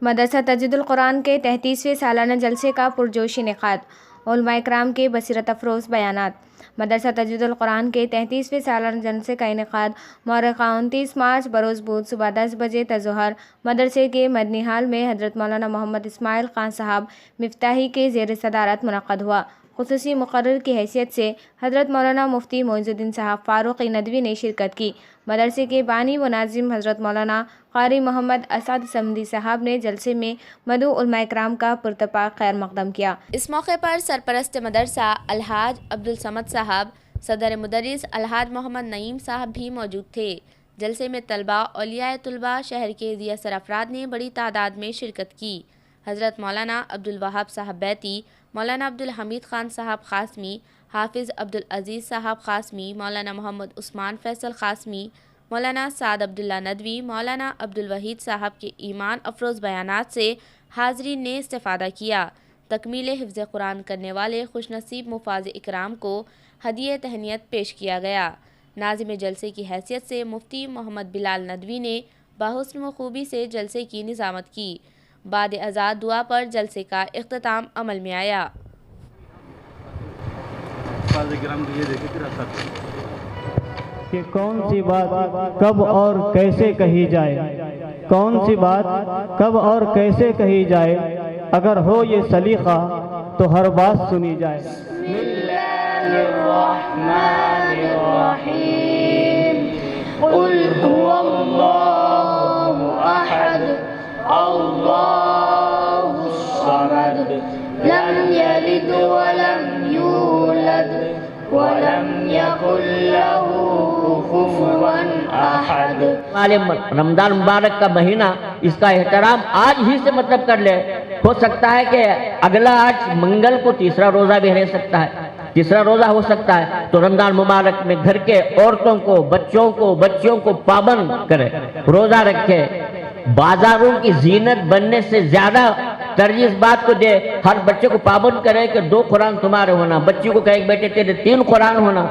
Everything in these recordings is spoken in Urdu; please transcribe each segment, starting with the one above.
مدرسہ تجوید القرآن کے 33ویں سالانہ جلسے کا پرجوش انعقاد، علماء کرام کے بصیرت افروز بیانات۔ مدرسہ تجوید القرآن کے 33ویں سالانہ جلسے کا انعقاد مورخہ 29 مارچ بروز بدھ صبح 10 بجے تظہر مدرسے کے مدنی ہال میں حضرت مولانا محمد اسماعیل خان صاحب مفتاحی کے زیر صدارت منعقد ہوا۔ خصوصی مقرر کی حیثیت سے حضرت مولانا مفتی معز الدین صاحب فاروق ندوی نے شرکت کی۔ مدرسے کے بانی و ناظم حضرت مولانا قاری محمد اسعد سمدی صاحب نے جلسے میں مدعو علماء کرام کا پرتپاک خیر مقدم کیا۔ اس موقع پر سرپرست مدرسہ الحاج عبدالصمد صاحب، صدر مدرس الحاج محمد نعیم صاحب بھی موجود تھے۔ جلسے میں طلباء، اولیاء طلباء، شہر کے ذی اثر افراد نے بڑی تعداد میں شرکت کی۔ حضرت مولانا عبدالوہاب صاحب بیتی، مولانا عبدالحمید خان صاحب قاسمی، حافظ عبدالعزیز صاحب قاسمی، مولانا محمد عثمان فیصل قاسمی، مولانا سعد عبداللہ ندوی، مولانا عبدالوحید صاحب کے ایمان افروز بیانات سے حاضرین نے استفادہ کیا۔ تکمیل حفظ قرآن کرنے والے خوش نصیب مفاز اکرام کو ہدیہ تہنیت پیش کیا گیا۔ ناظم جلسے کی حیثیت سے مفتی محمد بلال ندوی نے بحسن و خوبی سے جلسے کی نظامت کی۔ بعد ازاں دعا پر جلسے کا اختتام عمل میں آیا۔ کہ کون سی بات کب اور کیسے کہی جائے، کون سی بات کب اور کیسے کہی جائے، اگر ہو یہ سلیقہ تو ہر بات سنی جائے۔ بسم اللہ الرحمن الرحیم، قل هو اللہ احد اللہ الصمد، لم یلد ولم یولد ولم یکن له کفوا احد۔ رمضان مبارک کا مہینہ، اس کا احترام آج ہی سے مطلب کر لے۔ ہو سکتا ہے کہ اگلا آج منگل کو تیسرا روزہ بھی رہ سکتا ہے، تیسرا روزہ ہو سکتا ہے، تو رمضان مبارک میں گھر کے عورتوں کو، بچیوں کو پابند کرے، روزہ رکھے۔ بازاروں کی زینت بننے سے زیادہ ترجیح اس بات کو دے، ہر بچے کو پابند کرے کہ 2 قرآن تمہارے ہونا، بچی کو کہے بیٹے تیرے 3 قرآن ہونا۔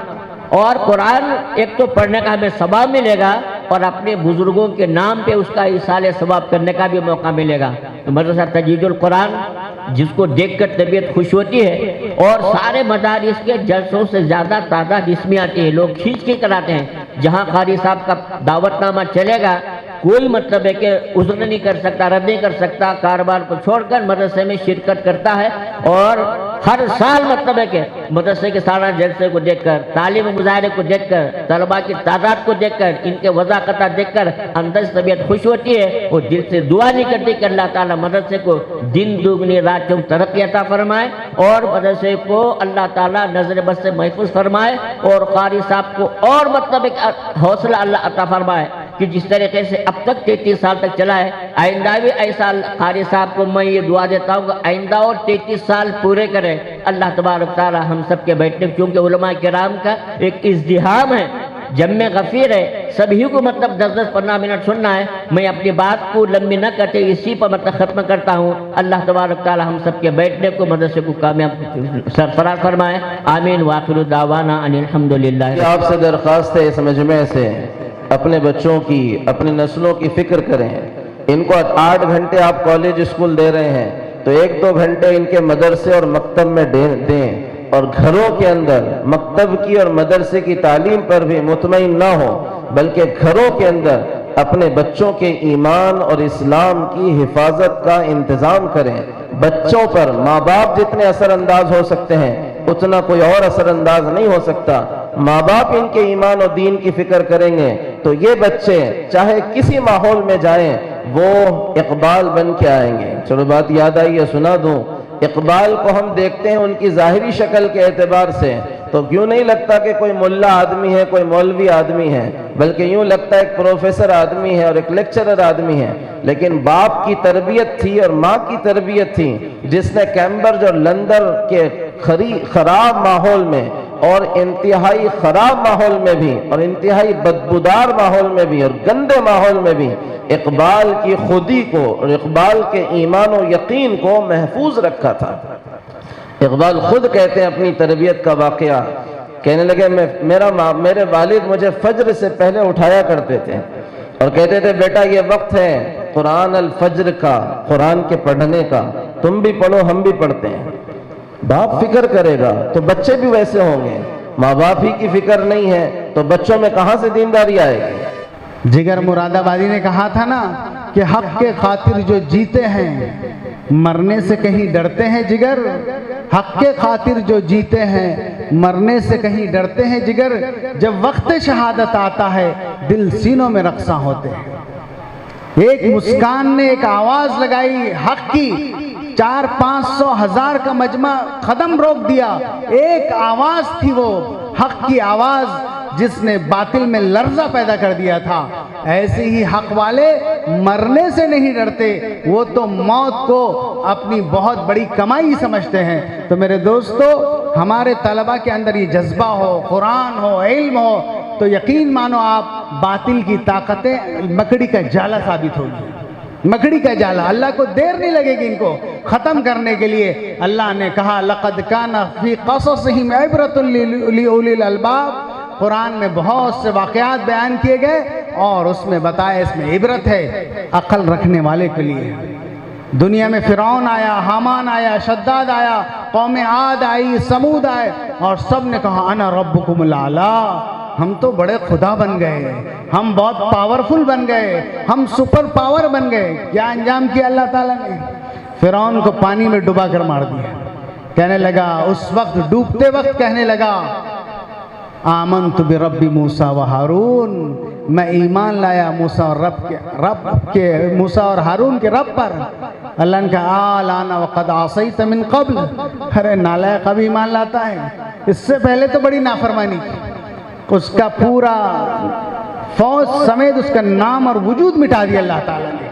اور قرآن ایک تو پڑھنے کا ہمیں ثواب ملے گا، اور اپنے بزرگوں کے نام پہ اس کا ایصال ثواب کرنے کا بھی موقع ملے گا۔ تو مدرسہ تجوید القرآن جس کو دیکھ کر طبیعت خوش ہوتی ہے، اور سارے مدارس کے جلسوں سے زیادہ تعداد اس میں آتی ہے، لوگ کھینچ کے کراتے ہیں۔ جہاں قاری صاحب کا دعوت نامہ چلے گا، کوئی مطلب ہے کہ عذر نہیں کر سکتا، رد نہیں کر سکتا، کاروبار کو چھوڑ کر مدرسے میں شرکت کرتا ہے۔ اور ہر سال مطلب ہے کہ مدرسے کے سالانہ جلسے کو دیکھ کر، تعلیم مظاہرے کو دیکھ کر، طلباء کی تعداد کو دیکھ کر، ان کے وضاحت دیکھ کر اندر سے طبیعت خوش ہوتی ہے، اور دل سے دعا نہیں کرتی کہ اللہ تعالیٰ مدرسے کو دن دگنی رات چوگنی ترقی عطا فرمائے، اور مدرسے کو اللہ تعالیٰ نظر بد سے محفوظ فرمائے، اور قاری صاحب کو اور مطلب ایک حوصلہ اللہ عطا فرمائے کہ جس طریقے سے اب تک 33 سال تک چلا ہے، آئندہ بھی ایسا قاری صاحب کو میں یہ دعا دیتا ہوں کہ آئندہ اور 33 سال پورے کرے اللہ تبارک تعالی ہم سب کے بیٹھنے، کیونکہ علماء کرام کا ایک ازدحام ہے، جمع غفیر ہے، سبھی کو مطلب 10-15 منٹ سننا ہے۔ میں اپنی بات کو لمبی نہ کرتے اسی پر مطلب ختم کرتا ہوں۔ اللہ تبارک تعالی ہم سب کے بیٹھنے کو، مدرسے کو کامیاب سرفراز فرمائے، آمین۔ وآخر دعوانا ان الحمدللہ۔ آپ سے درخواست ہے اس مجمع سے اپنے بچوں کی، اپنی نسلوں کی فکر کریں۔ ان کو 8 گھنٹے آپ کالج اسکول دے رہے ہیں، تو 1-2 گھنٹے ان کے مدرسے اور مکتب میں دیں، اور گھروں کے اندر مکتب کی اور مدرسے کی تعلیم پر بھی مطمئن نہ ہو، بلکہ گھروں کے اندر اپنے بچوں کے ایمان اور اسلام کی حفاظت کا انتظام کریں۔ بچوں پر ماں باپ جتنے اثر انداز ہو سکتے ہیں، اتنا کوئی اور اثر انداز نہیں ہو سکتا۔ ماں باپ ان کے ایمان اور دین کی فکر کریں گے تو یہ بچے چاہے کسی ماحول میں جائیں وہ اقبال بن کے آئیں گے۔ چلو بات یاد آئی ہے، سنا دوں۔ اقبال کو ہم دیکھتے ہیں ان کی ظاہری شکل کے اعتبار سے تو کیوں نہیں لگتا کہ کوئی ملا آدمی ہے، کوئی مولوی آدمی ہے، بلکہ یوں لگتا ہے ایک پروفیسر آدمی ہے اور ایک لیکچرر آدمی ہے۔ لیکن باپ کی تربیت تھی اور ماں کی تربیت تھی، جس نے کیمبرج اور لندن کے خراب ماحول میں اور انتہائی خراب ماحول میں بھی، اور انتہائی بدبودار ماحول میں بھی، اور گندے ماحول میں بھی اقبال کی خودی کو اور اقبال کے ایمان و یقین کو محفوظ رکھا تھا۔ اقبال خود کہتے ہیں اپنی تربیت کا واقعہ، کہنے لگے میرے والد مجھے فجر سے پہلے اٹھایا کرتے تھے اور کہتے تھے بیٹا یہ وقت ہے قرآن الفجر کا، قرآن کے پڑھنے کا، تم بھی پڑھو ہم بھی پڑھتے ہیں۔ باپ فکر کرے گا تو بچے بھی ویسے ہوں گے، ماں باپ ہی کی فکر نہیں ہے تو بچوں میں کہاں سے دینداری آئے گی؟ جگر مراد آبادی نے کہا تھا نا کہ حق کے خاطر جو جیتے ہیں مرنے سے کہیں ڈرتے ہیں جگر، حق کے خاطر جو جیتے ہیں مرنے سے کہیں ڈرتے ہیں جگر، جب وقت شہادت آتا ہے دل سینوں میں رقصاں ہوتے ہیں۔ ایک مسکان نے ایک آواز لگائی حق کی، 400-500 کا مجمع قدم روک دیا، ایک آواز تھی وہ حق کی آواز جس نے باطل میں لرزہ پیدا کر دیا تھا۔ ایسے ہی حق والے مرنے سے نہیں ڈرتے، وہ تو موت کو اپنی بہت بڑی کمائی سمجھتے ہیں۔ تو میرے دوستو، ہمارے طلبہ کے اندر یہ جذبہ ہو، قرآن ہو، علم ہو، تو یقین مانو آپ باطل کی طاقتیں مکڑی کا جالا ثابت ہوگی۔ مکڑی کا جالا، اللہ کو دیر نہیں لگے گی ان کو ختم کرنے کے لیے۔ اللہ نے کہا لَقَدْ كَانَ فِي قَصَصِهِمْ عِبْرَةٌ لِأُولِي الْأَلْبَابِ، قرآن میں بہت سے واقعات بیان کیے گئے اور اس میں بتایا اس میں عبرت ہے عقل رکھنے والے کے لیے۔ دنیا میں فرعون آیا، حامان آیا، شداد آیا، قوم عاد آئی، سمود آئے، اور سب نے کہا انا ربکم الاعلی، ہم تو بڑے خدا بن گئے، ہم بہت پاورفل بن گئے، ہم سپر پاور بن گئے۔ کیا انجام کیا اللہ تعالیٰ نے؟ فرعون کو پانی میں ڈبا کر مار دیا۔ کہنے لگا اس وقت، ڈوبتے وقت کہنے لگا آمنت برب موسیٰ و ہارون، میں ایمان لایا موسیٰ اور ہارون کے رب پر۔ اللہ نے کہا آلان وقد عصیت من قبل، ارے نالائق اب ایمان لاتا ہے، اس سے پہلے تو بڑی نافرمانی کی۔ اس کا پورا فوج سمیت اس کا نام اور وجود مٹا دیا اللہ تعالیٰ نے۔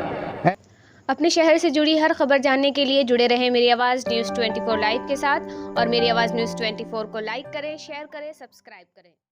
اپنے شہر سے جڑی ہر خبر جاننے کے لیے جڑے رہیں میری آواز نیوز 24 لائیو کے ساتھ، اور میری آواز نیوز 24 کو لائک کریں، شیئر کریں، سبسکرائب کریں۔